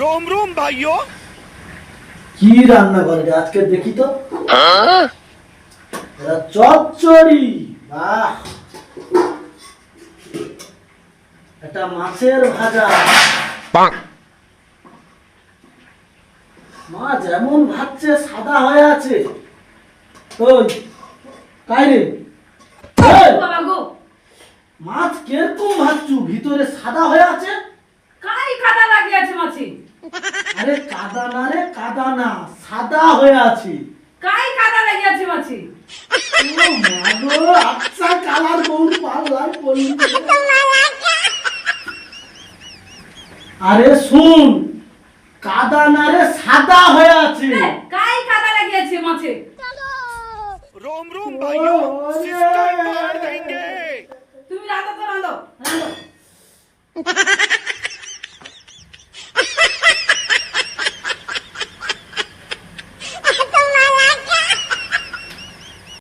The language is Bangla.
रोम रोम भाइयों। কি রান্না করে রে আজকে দেখি তো? এরা চচ্চড়ি, বাহ! এটা মাছের ভাজা। মাছ এমন ভাজছে সাদা হয়ে আছে। ওই কাই রে? এই, বাবা গো, মাছ কিরকম ভাজছু ভিতরে সাদা হয়ে আছে? কাই কাদা লাগিয়ে আছে মাছি? আরে কাদা না রে, কাদা না, সাদা হয়ে আছে। কাই কাদা লাগিয়ে আছে মাছি? ও মা গো, আচ্ছা কালার বহুত ভালো লাগে বলি। আরে শুন, কাদা না রে, সাদা হয়ে আছে। কাই কাদা লাগিয়ে আছে মাছি? रोम रोम भाइयों, सिस्टम फाड़ देंगे। তুমি রাঁধো তো রাঁধো।